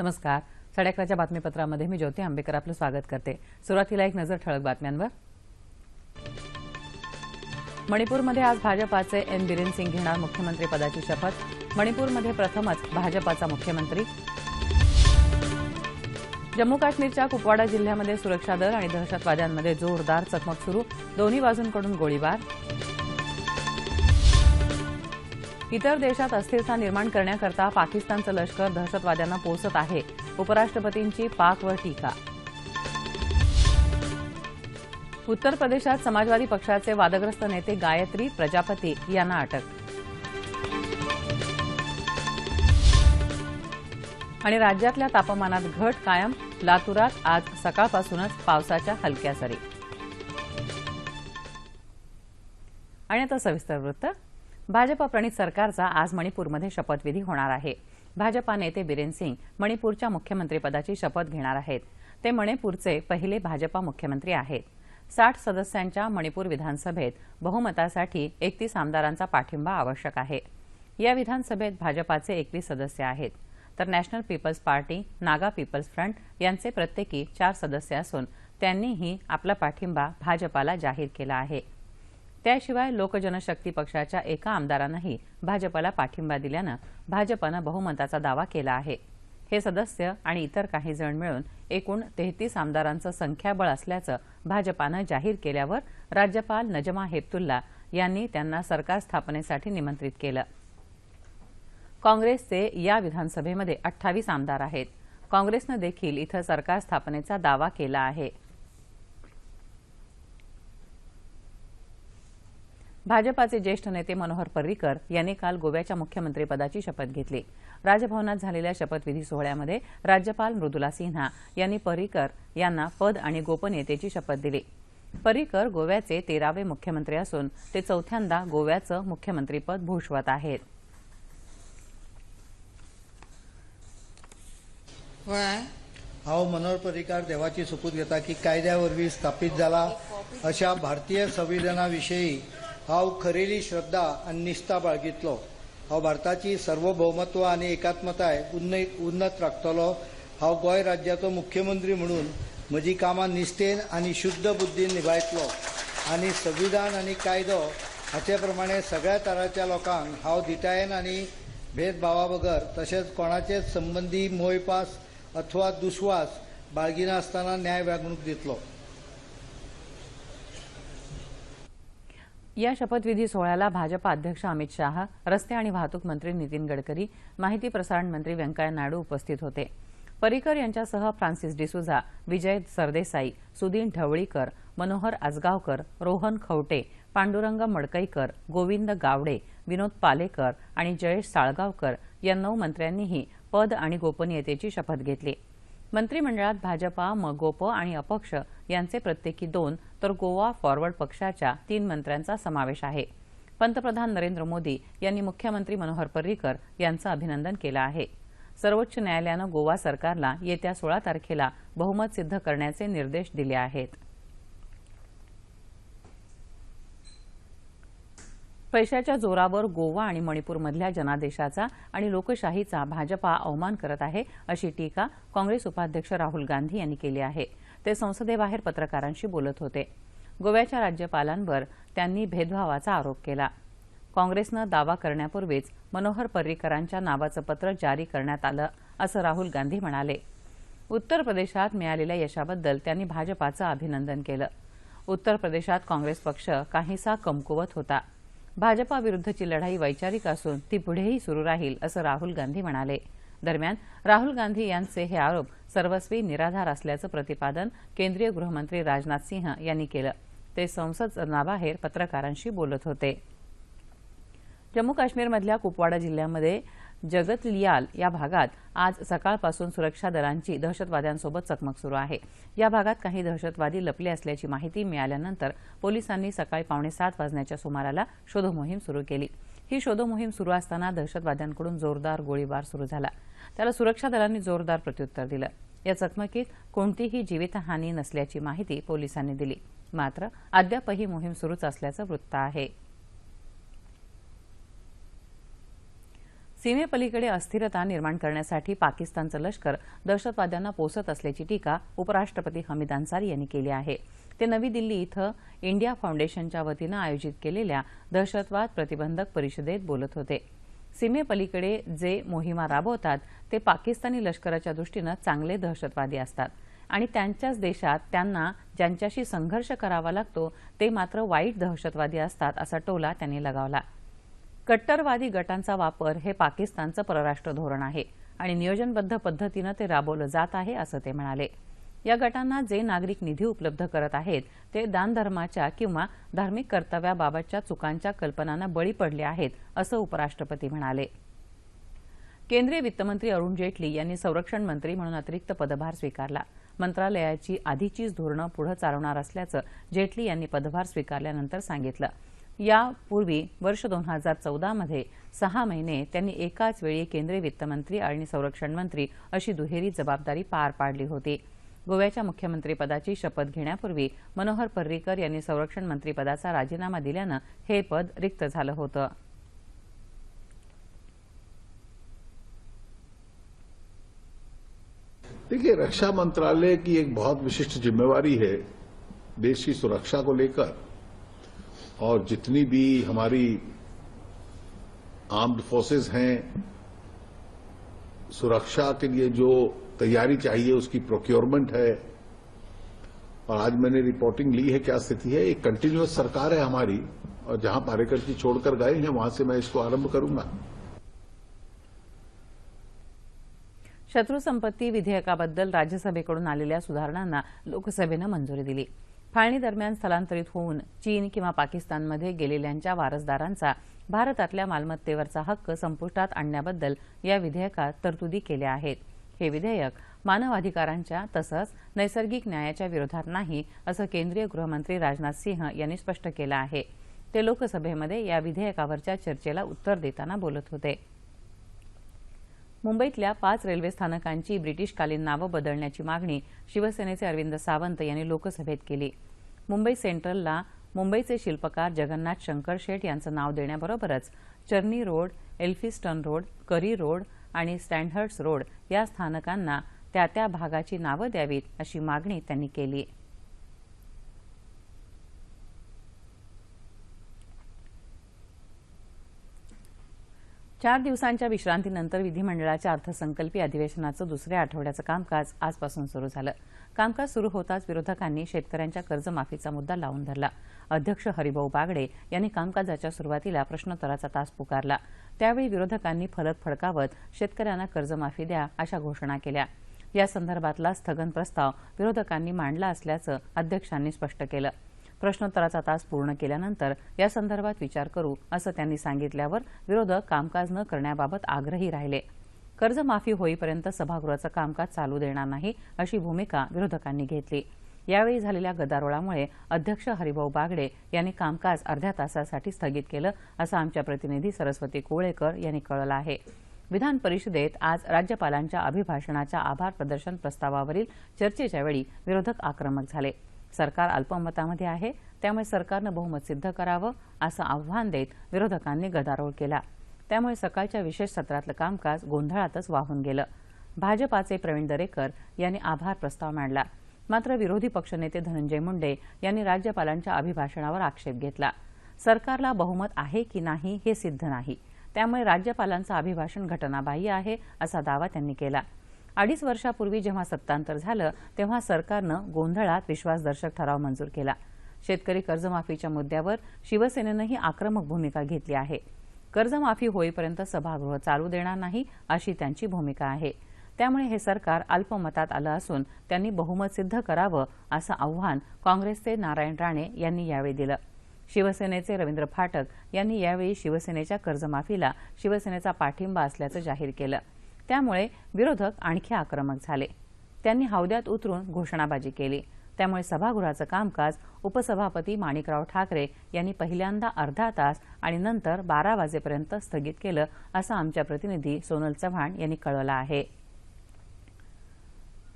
नमस्कार. 11:30च्या बातमीपत्रामध्ये मी ज्योती आंबेकर आपलं स्वागत करते. सुरुवातीला एक नजर ठळक बातम्यांवर. मणिपूरमध्ये आज भाजपाचे एन बिरेन सिंग घेणार मुख्यमंत्री पदाची शपथ. मणिपूरमध्ये प्रथमच भाजपाचा मुख्यमंत्री. जम्मू काश्मीरच्या कुपवाडा जिल्ह्यामध्ये सुरक्षा दल आणि दहशतवाद्यांमध्ये जोरदार चकमक सुरू. दोन्ही बाजूंकडून गोळीबार. इतर देशात अस्थिरता निर्माण करण्याकरता पाकिस्तानचं लष्कर दहशतवाद्यांना पोसत आहे. उपराष्ट्रपतींची पाकवर टीका. उत्तर प्रदेशात समाजवादी पक्षाचे वादग्रस्त नेते गायत्री प्रजापती यांना अटक. आणि राज्यातल्या तापमानात घट कायम. लातूरात आज सकाळपासूनच पावसाच्या हलक्या सरी. आणि आता सविस्तर वृत्त. भाजपा प्रणित सरकारचा आज मणिपूरमध्ये शपथविधी होणार आहे. भाजपा नेते बिरेन सिंग मणिपूरच्या मुख्यमंत्रीपदाची शपथ घेणार आहेत. ते मणिपूरचे पहिले भाजपा मुख्यमंत्री आहेत. 60 सदस्यांच्या मणिपूर विधानसभेत बहुमतासाठी 31 आमदारांचा पाठिंबा आवश्यक आहे. या विधानसभेत भाजपाचे 21 सदस्य आहेत, तर National People's Party, Naga People's Front यांचे प्रत्येकी 4 सदस्य असून त्यांनीही आपला पाठिंबा भाजपाला जाहीर केला आहे. त्याशिवाय लोकजनशक्ती पक्षाच्या एका आमदारानंही भाजपाला पाठिंबा दिल्यानं भाजपनं बहुमताचा दावा केला आहे. हे सदस्य आणि इतर काही जण मिळून एकूण 33 आमदारांचं संख्याबळ असल्याचं भाजपानं जाहीर केल्यावर राज्यपाल नजमा हेपतुल्ला यांनी त्यांना सरकार स्थापनेसाठी निमंत्रित केलं. काँग्रेसचे या विधानसभेमध्ये 28 आमदार आहेत. काँग्रेसनं देखील इथं सरकार स्थापनेचा दावा केला आहे. भाजपाचे ज्येष्ठ नेते मनोहर पर्रीकर यांनी काल गोव्याच्या मुख्यमंत्रीपदाची शपथ घेतली. राजभवनात झालेल्या शपथविधी सोहळ्यामध्ये राज्यपाल मृदुला सिन्हा यांनी पर्रीकर यांना पद आणि गोपनीयतेची शपथ दिली. पर्रीकर गोव्याचे 13वे मुख्यमंत्री असून ते चौथ्यांदा गोव्याचं मुख्यमंत्रीपद भूषवत आहेत. हांव मनोहर पर्रीकार देवाची सोपूत घेता की कायद्यावरवीं स्थापीत जाला अशा भारतीय संविधाना विशयी हांव खरेली श्रद्धा आनी निश्ठा बाळगितलो. हांव भारताची सार्वभौमत्व आनी एकात्मताय उन्नत राखतलो. हांव गोंय राज्याचो मुख्यमंत्री म्हणून म्हजी कामां निश्ठेन आनी शुद्ध बुद्दीन निभायतलो आनी संविधान आनी कायदो हाचे प्रमाणे सगळ्या तराच्या लोकांक हांव दिटायेन आनी भेदभावा बगर तशेंच कोणाचेच संबंधी मोयपास अथवा दुस्वास बाळगिनासतना न्याय वागणूक दितलो. या शपथविधी सोहळ्याला भाजपा अध्यक्ष अमित शाह, रस्ते आणि वाहतूक मंत्री नितीन गडकरी, माहिती प्रसारण मंत्री व्यंकय्या नायडू उपस्थित होते. पर्रीकर यांच्यासह फ्रान्सिस डिसुझा, विजय सरदेसाई, सुदीन ढवळीकर, मनोहर आजगावकर, रोहन खवटे, पांडुरंग मडकईकर, गोविंद गावडे, विनोद पालेकर आणि जयेश साळगावकर या 9 मंत्र्यांनीही पद आणि गोपनीयतेची शपथ घेतली. मंत्रिमंडळात भाजपा, मगोप आणि अपक्ष यांचे प्रत्येकी 2 तर गोवा फॉरवर्ड पक्षाच्या 3 मंत्र्यांचा समावेश आहे. पंतप्रधान नरेंद्र मोदी यांनी मुख्यमंत्री मनोहर पर्रीकर यांचं अभिनंदन केलं आहे. सर्वोच्च न्यायालयानं गोवा सरकारला येत्या 16 तारखेला बहुमत सिद्ध करण्याचे निर्देश दिले आहेत. पैशाच्या जोरावर गोवा आणि मणिपूरमधल्या जनादेशाचा आणि लोकशाहीचा भाजपा अवमान करत आहे अशी टीका काँग्रेस उपाध्यक्ष राहुल गांधी यांनी केली आहे. ते संसदेबाहेर पत्रकारांशी बोलत होते. गोव्याच्या राज्यपालांवर त्यांनी भेदभावाचा आरोप केला. काँग्रेसनं दावा करण्यापूर्वीच मनोहर पर्रीकरांच्या नावाचं पत्र जारी करण्यात आलं असं राहुल गांधी म्हणाले. उत्तर प्रदेशात मिळालेल्या यशाबद्दल त्यांनी भाजपाचं अभिनंदन केलं. उत्तर प्रदेशात काँग्रेस पक्ष काहीसा कमकुवत होता. भाजपाविरुद्धची लढाई वैचारिक असून ती पुढेही सुरू राहील असं राहुल गांधी म्हणाले. दरम्यान राहुल गांधी यांचे हे आरोप सर्वस्वी निराधार असल्याचं प्रतिपादन केंद्रीय गृहमंत्री राजनाथ सिंह यांनी केलं. ते संसद सदनाबाहेर पत्रकारांशी बोलत होते. जम्मू काश्मीरमधल्या कुपवाडा जिल्ह्यामध्ये जगतलियाल या भागात आज सकाळपासून सुरक्षा दलांची दहशतवाद्यांसोबत चकमक सुरू आहे. या भागात काही दहशतवादी लपले असल्याची माहिती मिळाल्यानंतर पोलिसांनी सकाळी 6:45 वाजण्याच्या सुमाराला शोधमोहीम सुरू केली. ही शोधमोहीम सुरू असताना दहशतवाद्यांकडून जोरदार गोळीबार सुरू झाला. त्याला सुरक्षा दलांनी जोरदार प्रत्युत्तर दिलं. या चकमकीत कोणतीही जीवितहानी नसल्याची माहिती पोलिसांनी दिली. मात्र अद्यापही मोहीम सुरूच असल्याचं वृत्त आहे. सीमेपलीकडे अस्थिरता निर्माण करण्यासाठी पाकिस्तानचं लष्कर दहशतवाद्यांना पोसत असल्याची टीका उपराष्ट्रपती हमीद अन्सारी यांनी केली आहे. ते नवी दिल्ली इथं इंडिया फाउंडेशनच्या वतीनं आयोजित केलेल्या दहशतवाद प्रतिबंधक परिषदेत बोलत होते. सीमेपलीकडे जे मोहिमा राबवतात ते पाकिस्तानी लष्कराच्या दृष्टीनं चांगले दहशतवादी असतात आणि त्यांच्याच देशात त्यांना ज्यांच्याशी संघर्ष करावा लागतो ते मात्र वाईट दहशतवादी असतात असा टोला त्यांनी लगावला. कट्टरवादी गटांचा वापर हे पाकिस्तानचं परराष्ट्र धोरण आहे आणि नियोजनबद्ध पद्धतीनं ते राबवलं जात आहे असं ते म्हणाले. या गटांना जे नागरिक निधी उपलब्ध करत आहेत ते दानधर्माच्या किंवा धार्मिक कर्तव्याबाबतच्या चुकांच्या कल्पनांना बळी पडले आहेत असं उपराष्ट्रपती म्हणाले. केंद्रीय वित्तमंत्री अरुण जेटली यांनी संरक्षण मंत्री म्हणून अतिरिक्त पदभार स्वीकारला. मंत्रालयाची आधीचीच धोरणं पुढे चालवणार असल्याचं जेटली यांनी पदभार स्वीकारल्यानंतर सांगितलं. यापूर्वी वर्ष 2014 मध्ये 6 महिने त्यांनी एकाच वेळी केंद्रीय वित्तमंत्री आणि संरक्षण मंत्री अशी दुहेरी जबाबदारी पार पाडली होती. गोव्याच्या मुख्यमंत्रीपदाची शपथ घेण्यापूर्वी मनोहर पर्रीकर यांनी संरक्षण मंत्रीपदाचा राजीनामा दिल्यानं हे पद रिक्त झालं होतं. देखिए, रक्षा मंत्रालय की एक बहुत विशिष्ट जिम्मेवारी है देश की सुरक्षा को लेकर, और जितनी भी हमारी आर्म्ड फोर्सेस हैं, सुरक्षा के लिए जो तैयारी चाहिए उसकी प्रोक्योरमेंट है. और आज मैंने रिपोर्टिंग ली है क्या स्थिति है. एक कंटिन्यूअस सरकार है हमारी, और जहां पारेकर जी छोड़कर गए हैं वहां से मैं इसको आरंभ करूंगा. शत्रू संपत्ती विधेयकाबद्दल राज्यसभेकडून आलेल्या सुधारणांना लोकसभेनं मंजुरी दिली. फाळणी दरम्यान स्थलांतरित होऊन चीन किंवा पाकिस्तानमध्ये गेलेल्यांच्या वारसदारांचा भारतातल्या मालमत्तेवरचा हक्क संपुष्टात आणण्याबद्दल या विधेयकात तरतुदी केल्या आहेत. हे विधेयक मानवाधिकारांच्या तसंच नैसर्गिक न्यायाच्या विरोधात नाही असं केंद्रीय गृहमंत्री राजनाथ सिंह यांनी स्पष्ट केलं आहे. ते लोकसभेमध्ये या विधेयकावरच्या चर्चेला उत्तर देताना बोलत होते. मुंबईतल्या 5 रेल्वे स्थानकांची ब्रिटिशकालीन नावं बदलण्याची मागणी शिवसेनेचे अरविंद सावंत यांनी लोकसभेत केली. मुंबई सेंट्रलला मुंबईचे शिल्पकार जगन्नाथ शंकर शेठ यांचं नाव देण्याबरोबरच चर्नी रोड, एल्फिस्टन रोड, करी रोड आणि स्टँडहर्ट्स रोड या स्थानकांना त्या त्या भागाची नावं द्यावीत अशी मागणी त्यांनी केली. चार दिवसांच्या विश्रांतीनंतर विधिमंडळाच्या अर्थसंकल्पीय अधिवेशनाचं दुसऱ्या आठवड्याचं कामकाज आजपासून सुरू झालं. कामकाज सुरू होताच विरोधकांनी शेतकऱ्यांच्या कर्जमाफीचा मुद्दा लावून धरला. अध्यक्ष हरिभाऊ बागडे यांनी कामकाजाच्या सुरुवातीला प्रश्नोत्तराचा तास पुकारला. त्यावेळी विरोधकांनी फलक फडकावत शेतकऱ्यांना कर्जमाफी द्या अशा घोषणा केल्या. या संदर्भातला स्थगन प्रस्ताव विरोधकांनी मांडला असल्याचं अध्यक्षांनी स्पष्ट केलं. प्रश्नोत्तराचा तास पूर्ण केल्यानंतर या संदर्भात विचार करू असं त्यांनी सांगितल्यावर विरोधक कामकाज न करण्याबाबत आग्रही राहिले. कर्जमाफी होईपर्यंत सभागृहाचं कामकाज चालू देणार नाही अशी भूमिका विरोधकांनी घेतली. यावेळी झालेल्या गदारोळामुळे अध्यक्ष हरिभाऊ बागडे यांनी कामकाज अर्ध्या तासासाठी स्थगित केलं असं आमच्या प्रतिनिधी सरस्वती कोळेकर यांनी कळवलं आहे. विधान परिषदेत आज राज्यपालांच्या अभिभाषणाच्या आभार प्रदर्शन प्रस्तावावरील चर्चेच्या वेळी विरोधक आक्रमक झाले. सरकार अल्पमतामध्ये आहे, त्यामुळे सरकारनं बहुमत सिद्ध करावं असं आव्हान देत विरोधकांनी गदारोळ केला. त्यामुळे सकाळच्या विशेष सत्रातलं कामकाज गोंधळातच वाहून गेलं. भाजपाचे प्रवीण दरेकर यांनी आभार प्रस्ताव मांडला. मात्र विरोधी पक्षनेते धनंजय मुंडे यांनी राज्यपालांच्या अभिभाषणावर आक्षेप घेतला. सरकारला बहुमत आहे की नाही हे सिद्ध नाही, त्यामुळे राज्यपालांचं अभिभाषण घटनाबाह्य आहे असा दावा त्यांनी केला. 2.5 वर्षापूर्वी जेव्हा सत्तांतर झालं तेव्हा सरकारनं गोंधळात विश्वासदर्शक ठराव मंजूर केला. शेतकरी कर्जमाफीच्या मुद्द्यावर शिवसेनेनंही आक्रमक भूमिका घेतली आहे. कर्जमाफी होईपर्यंत सभागृह चालू देणार नाही अशी त्यांची भूमिका आहे. त्यामुळे हे सरकार अल्पमतात आलं असून त्यांनी बहुमत सिद्ध करावं असं आव्हान काँग्रेसचे नारायण राणे यांनी यावेळी दिलं. शिवसेनेचे रवींद्र फाटक यांनी यावेळी शिवसेनेच्या कर्जमाफीला शिवसेनेचा पाठिंबा असल्याचं जाहीर केलं. त्यामुळे विरोधक आणखी आक्रमक झाले. त्यांनी हौद्यात उतरून घोषणाबाजी केली. त्यामुळे सभागृहाचं कामकाज उपसभापती माणिकराव ठाकरे यांनी पहिल्यांदा अर्धा तास आणि नंतर 12 वाजेपर्यंत स्थगित केलं असं आमच्या प्रतिनिधी सोनल चव्हाण यांनी कळवलं आहे.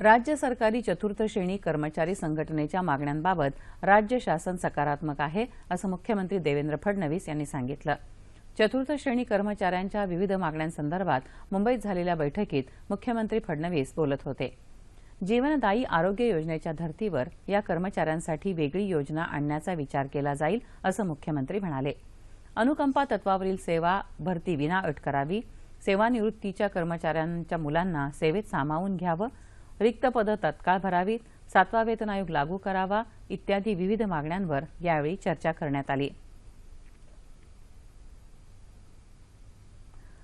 राज्य सरकारी चतुर्थ श्रेणी कर्मचारी संघटनेच्या मागण्यांबाबत राज्य शासन सकारात्मक आहे असं मुख्यमंत्री देवेंद्र फडणवीस यांनी सांगितलं. चतुर्थ श्रेणी कर्मचाऱ्यांच्या विविध मागण्यांसंदर्भात मुंबईत झालेल्या बैठकीत मुख्यमंत्री फडणवीस बोलत होते. जीवनदायी आरोग्य योजनेच्या धर्तीवर या कर्मचाऱ्यांसाठी वेगळी योजना आणण्याचा विचार केला जाईल असं मुख्यमंत्री म्हणाले. अनुकंपा तत्वावरील सेवा भरती विनाअट करावी, सेवानिवृत्तीच्या कर्मचाऱ्यांच्या मुलांना सेवेत सामावून घ्यावं, रिक्त पदं तत्काळ भरावीत, 7वा वेतन आयोग लागू करावा इत्यादी विविध मागण्यांवर यावेळी चर्चा करण्यात आली.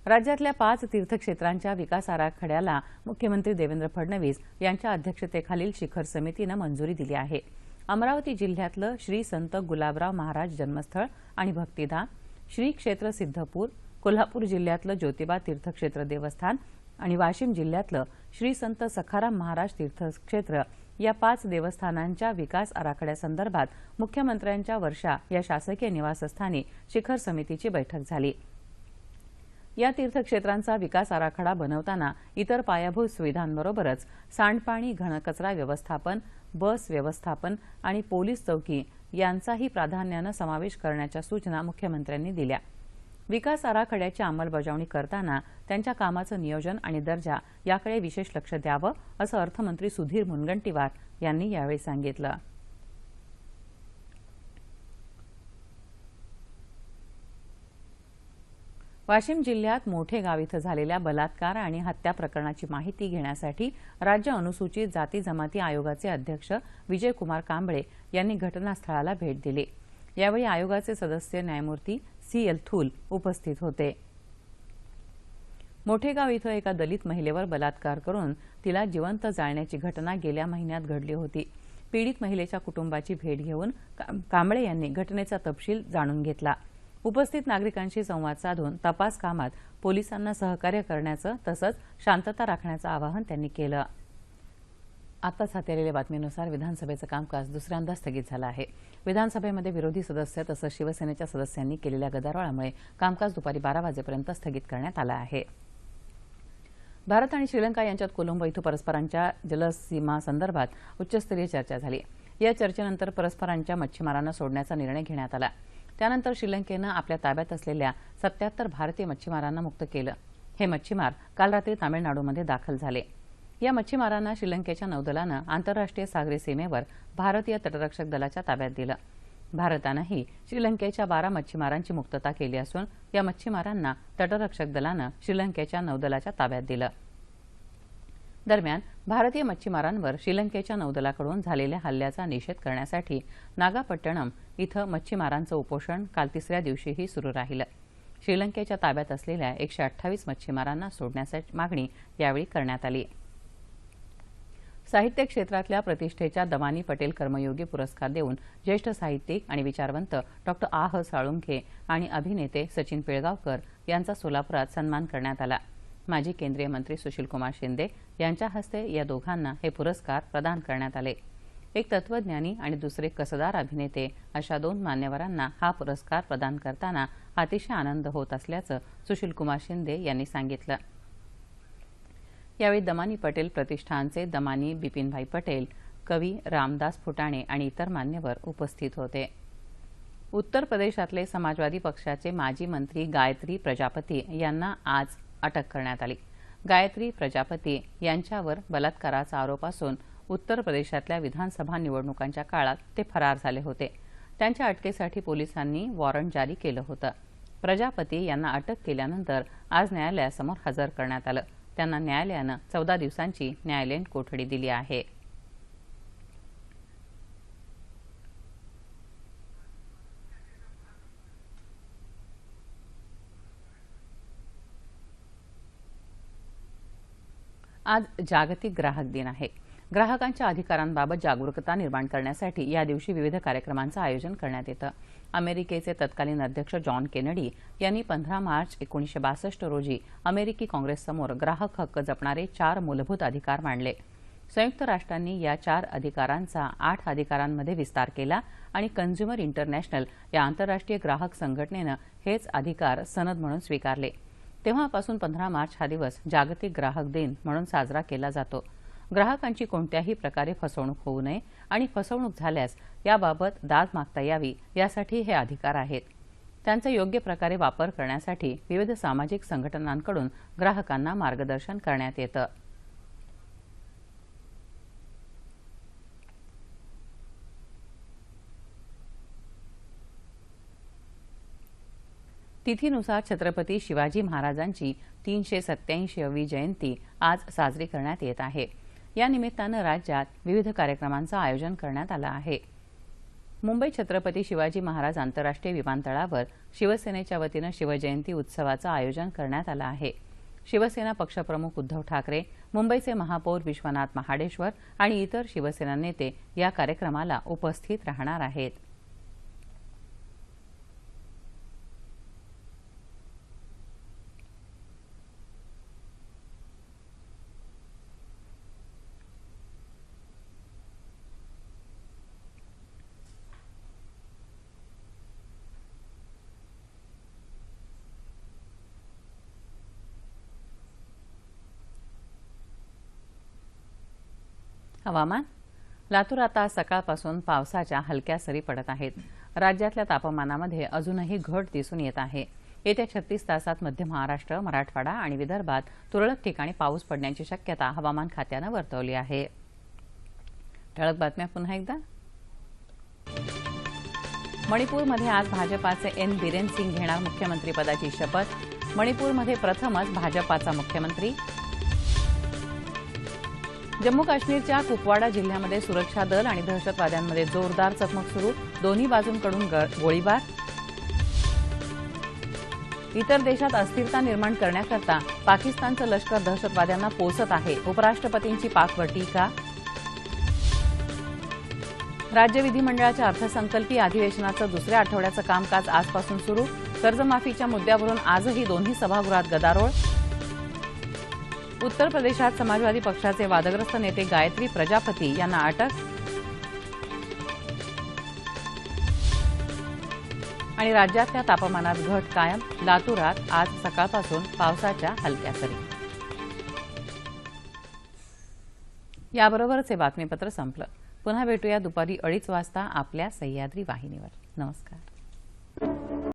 राज्यातल्या 5 तीर्थक्षेत्रांच्या विकास आराखड्याला मुख्यमंत्री देवेंद्र फडणवीस यांच्या अध्यक्षतेखालील शिखर समितीनं मंजुरी दिली आहे. अमरावती जिल्ह्यातलं श्री संत गुलाबराव महाराज जन्मस्थळ आणि भक्तिधाम, श्री क्षेत्र सिद्धपूर, कोल्हापूर जिल्ह्यातलं ज्योतिबा तीर्थक्षेत्र देवस्थान आणि वाशिम जिल्ह्यातलं श्री संत सखाराम महाराज तीर्थक्षेत्र या 5 देवस्थानांच्या विकास आराखड्यासंदर्भात मुख्यमंत्र्यांच्या वर्षा या शासकीय निवासस्थानी शिखर समितीची बैठक झाली. या तीर्थक्षेत्रांचा विकास आराखडा बनवताना इतर पायाभूत सुविधांबरोबरच सांडपाणी, घनकचरा व्यवस्थापन, बस व्यवस्थापन आणि पोलीस चौकी यांचाही प्राधान्यानं समावेश करण्याच्या सूचना मुख्यमंत्र्यांनी दिल्या. विकास आराखड्याची अंमलबजावणी करताना त्यांच्या कामाचं नियोजन आणि दर्जा याकडे विशेष लक्ष द्यावं असं अर्थमंत्री सुधीर मुनगंटीवार यांनी यावेळी सांगितलं. वाशिम जिल्ह्यात मोठेगाव इथं झालेल्या बलात्कार आणि हत्या प्रकरणाची माहिती घेण्यासाठी राज्य अनुसूचित जाती जमाती आयोगाचे अध्यक्ष विजयकुमार कांबळे यांनी घटनास्थळाला भेट दिली. यावेळी आयोगाचे सदस्य न्यायमूर्ती CL थूल उपस्थित होते. मोठेगाव इथं एका दलित महिलेवर बलात्कार करून तिला जिवंत जाळण्याची घटना गेल्या महिन्यात घडली होती. पीडित महिलेच्या कुटुंबाची भेट घेऊन कांबळे यांनी घटनेचा तपशील जाणून घेतला. उपस्थित नागरिकांशी संवाद साधून तपास कामात पोलिसांना सहकार्य करण्याचं तसंच शांतता राखण्याचं आवाहन त्यांनी केलं. आताच हाती आलेल्या बातमीनुसार विधानसभेचं कामकाज दुसऱ्यांदा स्थगित झालं आहे. विधानसभेमध्ये विरोधी सदस्य तसंच शिवसेनेच्या सदस्यांनी केलेल्या गदारोळामुळे कामकाज दुपारी 12 वाजेपर्यंत स्थगित करण्यात आलं आहे. भारत आणि श्रीलंका यांच्यात कोलंबो इथं परस्परांच्या जलसीमासंदर्भात उच्चस्तरीय चर्चा झाली. या चर्चेनंतर परस्परांच्या मच्छीमारांना सोडण्याचा निर्णय घेण्यात आला. त्यानंतर श्रीलंकेनं आपल्या ताब्यात असलेल्या 77 भारतीय मच्छीमारांना मुक्त केलं. हे मच्छीमार काल रात्री तामिळनाडूमध्ये दाखल झाले. या मच्छीमारांना श्रीलंकेच्या नौदलानं आंतरराष्ट्रीय सागरी सीमेवर भारतीय तटरक्षक दलाच्या ताब्यात दिलं. भारतानंही श्रीलंकेच्या 12 मच्छीमारांची मुक्तता केली असून या मच्छीमारांना तटरक्षक दलानं श्रीलंकेच्या नौदलाच्या ताब्यात दिलं. दरम्यान भारतीय मच्छीमारांवर श्रीलंकेच्या नौदलाकडून झालेल्या हल्ल्याचा निषेध करण्यासाठी नागापट्टणम इथं मच्छीमारांचं उपोषण काल 3ऱ्या दिवशीही सुरू राहिलं. श्रीलंकेच्या ताब्यात असलेल्या 128 मच्छीमारांना सोडण्याची मागणी यावेळी करण्यात आली. साहित्य क्षेत्रातल्या प्रतिष्ठेच्या दमानी पटेल कर्मयोगी पुरस्कार देऊन ज्येष्ठ साहित्यिक आणि विचारवंत डॉ. A.H. साळुंखे आणि अभिनेते सचिन पिळगावकर यांचा सोलापुरात सन्मान करण्यात आला. माजी केंद्रीय मंत्री सुशीलकुमार शिंदे यांच्या हस्ते या दोघांना हे पुरस्कार प्रदान करण्यात आले. एक तत्वज्ञानी आणि दुसरे कसदार अभिनेते अशा 2 मान्यवरांना हा पुरस्कार प्रदान करताना अतिशय आनंद होत असल्याचं सुशीलकुमार शिंदे यांनी सांगितलं. यावेळी दमानी पटेल प्रतिष्ठानचे दमानी बिपिनभाई पटेल, कवी रामदास फुटाणे आणि इतर मान्यवर उपस्थित होते. उत्तर प्रदेशातले समाजवादी पक्षाचे माजी मंत्री गायत्री प्रजापती यांना आज अटक करण्यात आली. गायत्री प्रजापती यांच्यावर बलात्काराचा आरोप असून उत्तर प्रदेशातल्या विधानसभा निवडणुकांच्या काळात ते फरार झाले होते. त्यांच्या अटकेसाठी पोलिसांनी वॉरंट जारी केलं होतं. प्रजापती यांना अटक केल्यानंतर आज न्यायालयासमोर हजर करण्यात आलं. त्यांना न्यायालयानं 14 दिवसांची न्यायालयीन कोठडी दिली आहे. आज जागतिक ग्राहक दिन आहे. ग्राहकांच्या अधिकारांबाबत जागरूकता निर्माण करण्यासाठी या दिवशी विविध कार्यक्रमांचं आयोजन करण्यात येतं. अमेरिकेचे तत्कालीन अध्यक्ष जॉन केनेडी यांनी 15 मार्च 1962 रोजी अमेरिकी काँग्रेससमोर ग्राहक हक्क जपणारे 4 मूलभूत अधिकार मांडले. संयुक्त राष्ट्रांनी या 4 अधिकारांचा 8 अधिकारांमध्ये विस्तार केला आणि कन्झ्युमर इंटरनॅशनल या आंतरराष्ट्रीय ग्राहक संघटनेनं हेच अधिकार सनद म्हणून स्वीकारले. तेव्हापासून 15 मार्च हा दिवस जागतिक ग्राहक दिन म्हणून साजरा केला जातो. ग्राहकांची कोणत्याही प्रकारे फसवणूक होऊ नये आणि फसवणूक झाल्यास याबाबत दाद मागता यावी यासाठी हे अधिकार आहेत. त्यांचा योग्य प्रकारे वापर करण्यासाठी विविध सामाजिक संघटनांकडून ग्राहकांना मार्गदर्शन करण्यात येतं. तिथीनुसार छत्रपती शिवाजी महाराजांची 387वी जयंती आज साजरी करण्यात येत आहे. या निमित्तानं राज्यात विविध कार्यक्रमांचं आयोजन करण्यात आलं आहे. मुंबई छत्रपती शिवाजी महाराज आंतरराष्ट्रीय विमानतळावर शिवसेनेच्या वतीनं शिवजयंती उत्सवाचं आयोजन करण्यात आलं आहे. शिवसेना पक्षप्रमुख उद्धव ठाकरे, मुंबईचे महापौर विश्वनाथ महाडेश्वर आणि इतर शिवसेना नेते या कार्यक्रमाला उपस्थित राहणार आहेत. हवामान. लातूरात आज सकाळपासून पावसाच्या हलक्या सरी पडत आहेत. राज्यातल्या तापमानामध्ये अजूनही घट दिसून येत आहे. येत्या 36 तासात मध्य महाराष्ट्र, मराठवाडा आणि विदर्भात तुरळक ठिकाणी पाऊस पडण्याची शक्यता हवामान खात्यानं वर्तवली आहे. ठळक बातम्या पुन्हा एकदा. मणिपूरमध्ये आज भाजपाचे एन बिरेन सिंग घेणार मुख्यमंत्रीपदाची शपथ. मणिपूरमध्ये प्रथमच भाजपाचा मुख्यमंत्री. जम्मू काश्मीरच्या कुपवाडा जिल्ह्यामध्ये सुरक्षा दल आणि दहशतवाद्यांमध्ये जोरदार चकमक सुरू. दोन्ही बाजूंकडून गोळीबार. इतर देशात अस्थिरता निर्माण करण्याकरता पाकिस्तानचं लष्कर दहशतवाद्यांना पोसत आहे. उपराष्ट्रपतींची पाकवर टीका. राज्य विधिमंडळाच्या अर्थसंकल्पीय अधिवेशनाचं दुसऱ्या आठवड्याचं कामकाज आजपासून सुरू. कर्जमाफीच्या मुद्द्यावरून आजही दोन्ही सभागृहात गदारोळ. उत्तर प्रदेशात समाजवादी पक्षाचे वादग्रस्त नेते गायत्री प्रजापती यांना अटक. आणि राज्यातल्या तापमानात घट कायम. लातूरात आज सकाळपासून पावसाच्या हलक्या सरी. याबरोबरच हे बातमीपत्र संपलं. पुन्हा भेटूया दुपारी 2:30 वाजता आपल्या सह्याद्री वाहिनीवर. नमस्कार.